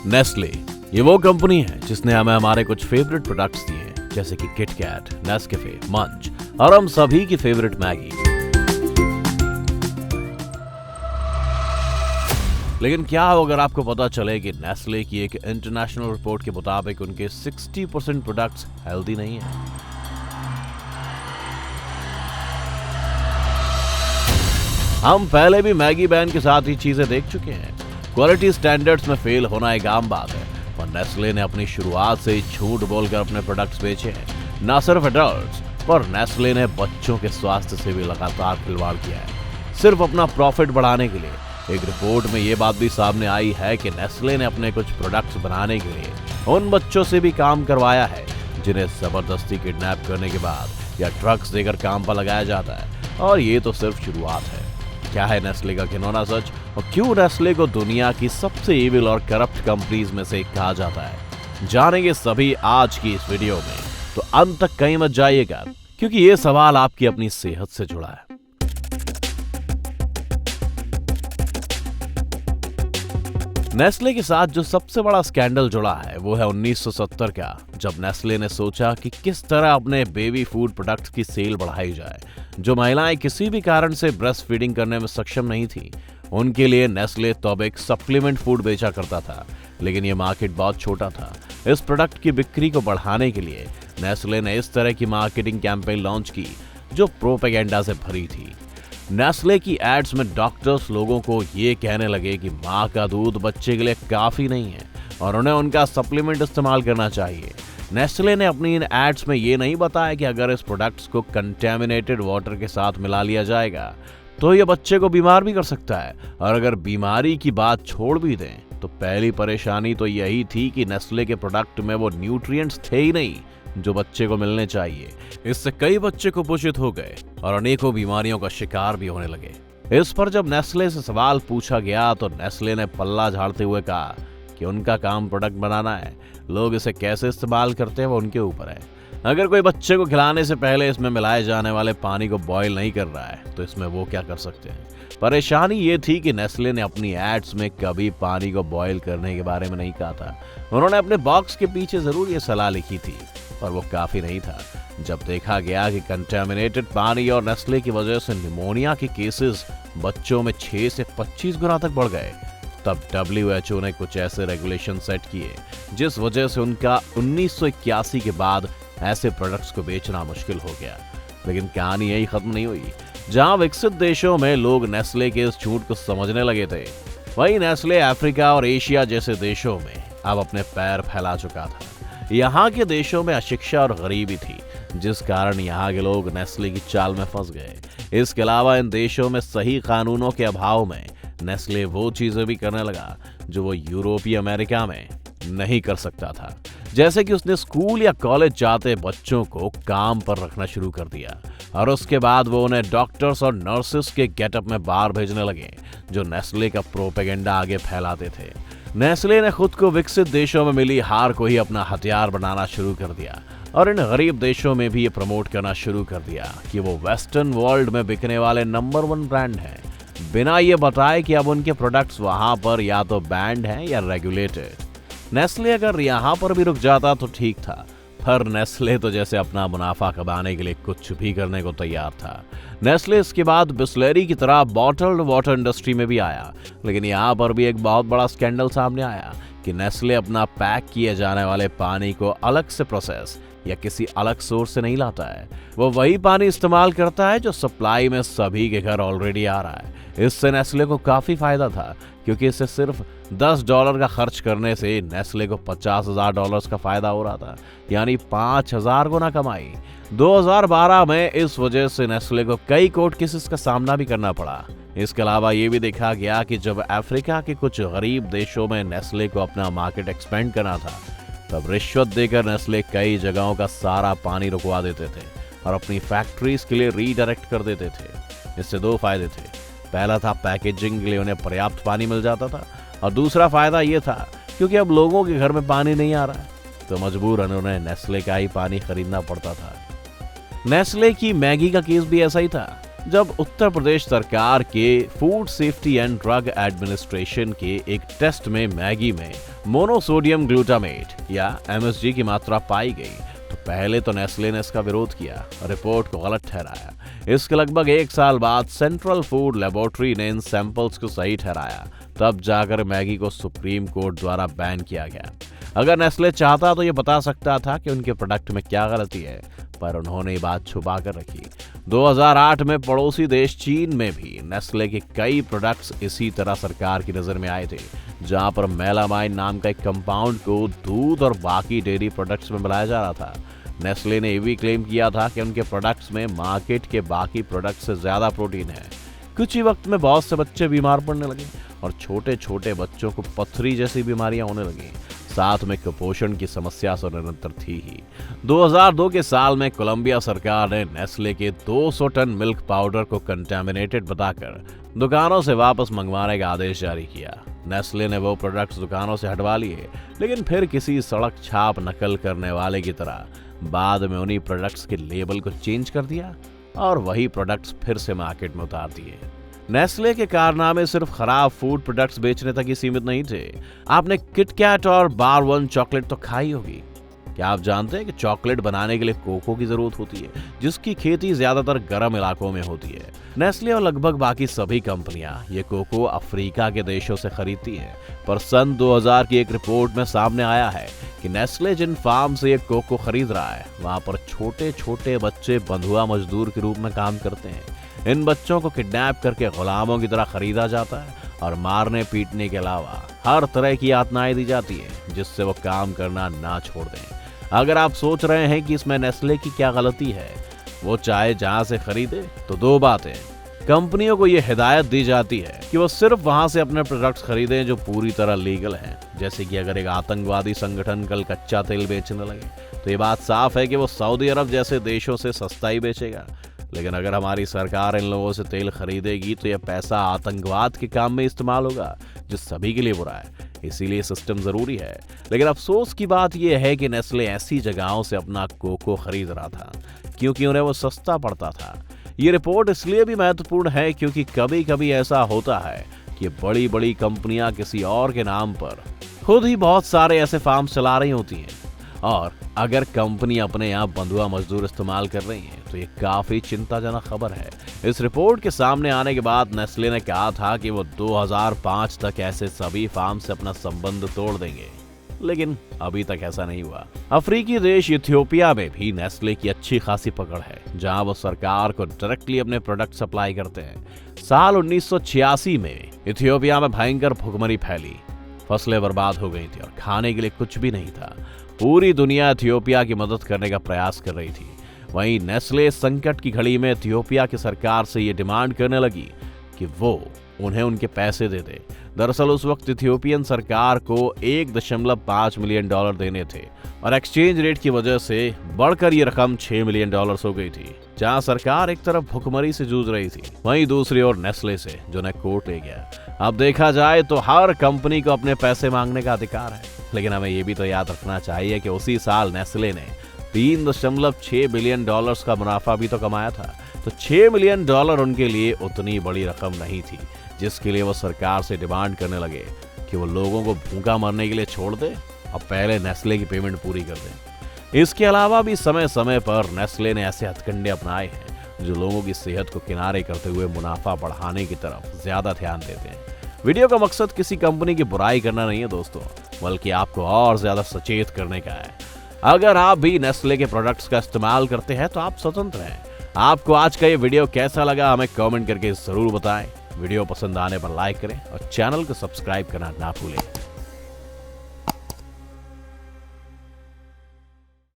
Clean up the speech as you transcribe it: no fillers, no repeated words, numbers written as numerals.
Nestle ये वो company है जिसने हमें हमारे कुछ फेवरेट प्रोडक्ट्स दिए हैं, जैसे कि किटकैट, नेस्कैफे, मंच और हम सभी की फेवरेट मैगी। लेकिन क्या हो अगर आपको पता चले कि नेस्ले की एक इंटरनेशनल रिपोर्ट के मुताबिक उनके 60% प्रोडक्ट्स हेल्दी नहीं है। हम पहले भी मैगी बैन के साथ ही चीजें देख चुके हैं। क्वालिटी स्टैंडर्ड्स में फेल होना एक आम बात है और नेस्ले ने अपनी शुरुआत से ही झूठ बोलकर अपने प्रोडक्ट्स बेचे हैं। न सिर्फ एडल्ट्स पर नेस्ले ने बच्चों के स्वास्थ्य से भी लगातार खिलवाड़ किया है, सिर्फ अपना प्रॉफिट बढ़ाने के लिए। एक रिपोर्ट में यह बात भी सामने आई है कि नेस्ले ने अपने कुछ प्रोडक्ट्स बनाने के लिए उन बच्चों से भी काम करवाया है जिन्हें जबरदस्ती किडनैप करने के बाद या ड्रग्स देकर काम पर लगाया जाता है। और ये तो सिर्फ शुरुआत है। क्या है नेस्ले का घिनौना सच और क्यों नेस्ले को दुनिया की सबसे इविल और करप्ट कंपनीज में से एक कहा जाता है, जानेंगे सभी आज की इस वीडियो में। तो अंत तक कहीं मत जाइएगा क्योंकि ये सवाल आपकी अपनी सेहत से जुड़ा है। नेस्ले के साथ जो सबसे बड़ा स्कैंडल जुड़ा है वो है 1970 का, जब नेस्ले ने सोचा कि किस तरह अपने बेबी फूड प्रोडक्ट्स की सेल बढ़ाई जाए। जो महिलाएं किसी भी कारण से ब्रेस्ट फीडिंग करने में सक्षम नहीं थी, उनके लिए नेस्ले तब एक सप्लीमेंट फूड बेचा करता था, लेकिन ये मार्केट बहुत छोटा था। इस प्रोडक्ट की बिक्री को बढ़ाने के लिए नेस्ले ने इस तरह की मार्केटिंग कैंपेन लॉन्च की जो प्रोपेगेंडा से भरी थी। नेस्ले की एड्स में डॉक्टर्स लोगों को ये कहने लगे कि माँ का दूध बच्चे के लिए काफी नहीं है और उन्हें उनका सप्लीमेंट इस्तेमाल करना चाहिए। नेस्ले ने अपनी इन एड्स में ये नहीं बताया कि अगर इस प्रोडक्ट्स को कंटेमिनेटेड वाटर के साथ मिला लिया जाएगा तो ये बच्चे को बीमार भी कर सकता है। और अगर बीमारी की बात छोड़ भी दें तो पहली परेशानी तो यही थी कि नेस्ले के प्रोडक्ट में वो न्यूट्रिएंट्स थे ही नहीं जो बच्चे को मिलने चाहिए। इससे कई बच्चे कुपोषित हो गए और अनेकों बीमारियों का शिकार भी होने लगे। इस पर जब नेस्ले से सवाल पूछा गया तो नेस्ले ने पल्ला झाड़ते हुए कहा कि उनका काम प्रोडक्ट बनाना है, लोग इसे कैसे इस्तेमाल करते हैं वो उनके ऊपर है। अगर कोई बच्चे को खिलाने से पहले इसमें मिलाए जाने वाले पानी को बॉयल नहीं कर रहा है तो इसमें वो क्या कर सकते हैं। परेशानी ये थी कि नेस्ले ने अपनी एड्स में कभी पानी को बॉयल करने के बारे में नहीं कहा था। उन्होंने अपने बॉक्स के पीछे जरूर ये सलाह लिखी थी पर वो काफी नहीं था। जब देखा गया कि कंटेमिनेटेड पानी और नेस्ले की वजह से निमोनिया के केसेस बच्चों में 6 से 25 गुना तक बढ़ गए, तब WHO ने कुछ ऐसे रेगुलेशन सेट किए जिस वजह से उनका 1981 के बाद ऐसे प्रोडक्ट्स को बेचना मुश्किल हो गया। लेकिन कहानी यही खत्म नहीं हुई। जहां विकसित देशों में लोग नेस्ले के इस झूठ को समझने लगे थे, वहीं नेस्ले अफ्रीका और एशिया जैसे देशों में अब अपने पैर फैला चुका था। यहाँ के देशों में अशिक्षा और गरीबी थी जिस कारण यहाँ के लोग नेस्ले की चाल में फंस गए। इसके अलावा इन देशों में सही कानूनों के अभाव में नेस्ले वो चीजें भी करने लगा जो वो यूरोपीय अमेरिका में नहीं कर सकता था। जैसे कि उसने स्कूल या कॉलेज जाते बच्चों को काम पर रखना शुरू कर दिया और उसके बाद वो उन्हें डॉक्टर्स और नर्सेस के गेटअप में बाहर भेजने लगे जो नेस्ले का प्रोपेगेंडा आगे फैलाते थे। नेस्ले ने खुद को विकसित देशों में मिली हार को ही अपना हथियार बनाना शुरू कर दिया और इन गरीब देशों में भी ये प्रमोट करना शुरू कर दिया कि वो वेस्टर्न वर्ल्ड में बिकने वाले नंबर 1 ब्रांड हैं, बिना ये बताए कि अब उनके प्रोडक्ट्स वहां पर या तो बैंड हैं या रेगुलेटेड। नेस्ले अगर यहाँ पर भी रुक जाता तो ठीक था, पर नेस्ले तो जैसे अपना मुनाफा कमाने के लिए कुछ भी करने को तैयार था। नेस्ले इसके बाद बिस्लेरी की तरह बॉटल्ड वाटर इंडस्ट्री में भी आया, लेकिन यहाँ पर भी एक बहुत बड़ा स्कैंडल सामने आया कि नेस्ले अपना पैक किए जाने वाले पानी को अलग से प्रोसेस या किसी अलग सोर्स से नहीं लाता है। वो वही पानी इस्तेमाल करता है जो सप्लाई में सभी के घर ऑलरेडी आ रहा है। इससे नेस्ले को काफी फायदा था क्योंकि इसे सिर्फ $10 का खर्च करने से नेस्ले को $50,000 का फायदा हो रहा था, यानी 5,000 गुना कमाई। 2012 में इस वजह से नेस्ले को कई कोर्ट केसेस का सामना भी करना पड़ा। इसके अलावा ये भी देखा गया कि जब अफ्रीका के कुछ गरीब देशों में नेस्ले को अपना मार्केट एक्सपेंड करना था, तब रिश्वत देकर नेस्ले कई जगहों का सारा पानी रुकवा देते थे और अपनी फैक्ट्रीज के लिए रीडायरेक्ट कर देते थे। इससे 2 फायदे थे। पहला था पैकेजिंग के लिए उन्हें पर्याप्त पानी मिल जाता था और दूसरा फायदा ये था क्योंकि अब लोगों के घर में पानी नहीं आ रहा है तो मजबूरन उन्हें नेस्ले का ही पानी खरीदना पड़ता था। नेस्ले की मैगी का केस भी ऐसा ही था। जब उत्तर प्रदेश सरकार के food safety and drug administration के एक टेस्ट में मैगी में मोनोसोडियम ग्लूटामेट या MSG की मात्रा पाई गई तो पहले तो नेस्ले ने इसका विरोध किया, रिपोर्ट को गलत ठहराया। इसके लगभग 1 साल बाद सेंट्रल फूड लेबोरेटरी ने इन सैंपल्स को सही ठहराया, तब जाकर मैगी को सुप्रीम कोर्ट द्वारा बैन किया गया। अगर नेस्ले चाहता तो ये बता सकता था कि उनके प्रोडक्ट में क्या गलती है, पर उन्होंने ये बात छुपा कर रखी। 2008 में पड़ोसी देश चीन में भी नेस्ले के कई प्रोडक्ट्स इसी तरह सरकार की नजर में आए थे, जहां पर मेलामाइन नाम का एक कंपाउंड को दूध और बाकी डेयरी प्रोडक्ट्स में मिलाया जा रहा था। नेस्ले ने ये भी क्लेम किया था कि उनके प्रोडक्ट्स में मार्केट के बाकी प्रोडक्ट से ज्यादा प्रोटीन है। कुछ ही वक्त में बहुत से बच्चे बीमार पड़ने लगे और छोटे छोटे बच्चों को पथरी जैसी बीमारियां होने लगी। साथ में कुपोषण की समस्या तो निरंतर थी ही। 2002 के साल में कोलंबिया सरकार ने नेस्ले के 200 टन मिल्क पाउडर को कंटामिनेटेड बताकर दुकानों से वापस मंगवाने का आदेश जारी किया। नेस्ले ने वो प्रोडक्ट्स दुकानों से हटवा लिए, लेकिन फिर किसी सड़क छाप नकल करने वाले की तरह बाद में उन्हीं प्रोडक्ट्स के लेबल को चेंज कर दिया और वही प्रोडक्ट्स फिर से मार्केट में उतार दिए। नेस्ले के कारनामे सिर्फ खराब फूड प्रोडक्ट्स बेचने तक ही सीमित नहीं थे। आपने किटकैट और बार वन चॉकलेट तो खाई होगी। क्या आप जानते हैं कि चॉकलेट बनाने के लिए कोको की जरूरत होती है, जिसकी खेती ज्यादातर गर्म इलाकों में होती है। नेस्ले और लगभग बाकी सभी कंपनियां ये कोको अफ्रीका के देशों से खरीदती हैं, पर सन 2000 की एक रिपोर्ट में सामने आया है कि नेस्ले जिन फार्म से ये कोको खरीद रहा है, वहां पर छोटे छोटे बच्चे बंधुआ मजदूर के रूप में काम करते हैं। इन बच्चों को किडनैप करके गुलामों की तरह खरीदा जाता है और मारने पीटने के अलावा हर तरह की यातनाएं दी जाती है, जिससे वो काम करना ना छोड़ दें। अगर आप सोच रहे हैं कि इसमें नेस्ले की क्या गलती है, वो चाहे जहां से खरीदे, तो 2 बातें। कंपनियों को ये हिदायत दी जाती है कि वो सिर्फ वहां से अपने प्रोडक्ट्स खरीदें जो पूरी तरह लीगल हैं। जैसे कि अगर एक आतंकवादी संगठन कल कच्चा तेल बेचने लगे तो ये बात साफ है कि वो सऊदी अरब जैसे देशों से सस्ता ही बेचेगा। लेकिन अगर हमारी सरकार इन लोगों से तेल खरीदेगी तो यह पैसा आतंकवाद के काम में इस्तेमाल होगा, जो सभी के लिए बुरा है। इसीलिए सिस्टम जरूरी है। लेकिन अफसोस की बात यह है कि नेस्ले ऐसी जगहों से अपना कोको खरीद रहा था क्योंकि उन्हें वो सस्ता पड़ता था। ये रिपोर्ट इसलिए भी महत्वपूर्ण है क्योंकि कभी कभी ऐसा होता है कि बड़ी बड़ी कंपनियां किसी और के नाम पर खुद ही बहुत सारे ऐसे फार्म चला रही होती हैं, और अगर कंपनी अपने यहाँ बंधुआ मजदूर इस्तेमाल कर रही है तो ये काफी चिंताजनक खबर है। इस रिपोर्ट के सामने आने के बाद नेस्ले ने कहा था कि वो 2005 तक ऐसे सभी फार्म से अपना संबंध तोड़ देंगे, लेकिन अभी तक ऐसा नहीं हुआ। अफ्रीकी देश इथियोपिया में भी नेस्ले की अच्छी खासी पकड़ है, जहां वो सरकार को डायरेक्टली अपने प्रोडक्ट सप्लाई करते हैं। साल 1986 में इथियोपिया में भयंकर भुखमरी फैली, फसलें बर्बाद हो गई थी और खाने के लिए कुछ भी नहीं था। पूरी दुनिया इथियोपिया की मदद करने का प्रयास कर रही थी। वहीं नेस्ले संकट की घड़ी में इथियोपिया की सरकार से ये डिमांड करने लगी कि वो उन्हें उनके पैसे दे दे। दरअसल उस वक्त इथियोपियन सरकार को $1.5 मिलियन देने थे और एक्सचेंज रेट की वजह से बढ़कर ये रकम $6 मिलियन हो गई थी। जहां सरकार एक तरफ भुखमरी से जूझ रही थी, वहीं दूसरी ओर नेस्ले से, जो उन्हें कोर्ट ले गया। अब देखा जाए तो हर कंपनी को अपने पैसे मांगने का अधिकार है, लेकिन हमें ये भी तो याद रखना चाहिए कि उसी साल नेस्ले ने $3.6 बिलियन का मुनाफा भी तो कमाया था। तो $6 मिलियन उनके लिए उतनी बड़ी रकम नहीं थी जिसके लिए वो सरकार से डिमांड करने लगे कि वो लोगों को भूखा मरने के लिए छोड़ दे और पहले नेस्ले की पेमेंट पूरी कर दे। इसके अलावा भी समय समय पर नेस्ले ने ऐसे हथकंडे अपनाए हैं जो लोगों की सेहत को किनारे करते हुए मुनाफा बढ़ाने की तरफ ज्यादा ध्यान देते हैं। वीडियो का मकसद किसी कंपनी की बुराई करना नहीं है दोस्तों, बल्कि आपको और ज्यादा सचेत करने का है। अगर आप भी नेस्ले के प्रोडक्ट्स का इस्तेमाल करते हैं तो आप स्वतंत्र हैं। आपको आज का ये वीडियो कैसा लगा हमें कमेंट करके जरूर बताएं। वीडियो पसंद आने पर लाइक करें और चैनल को सब्सक्राइब करना ना भूलें।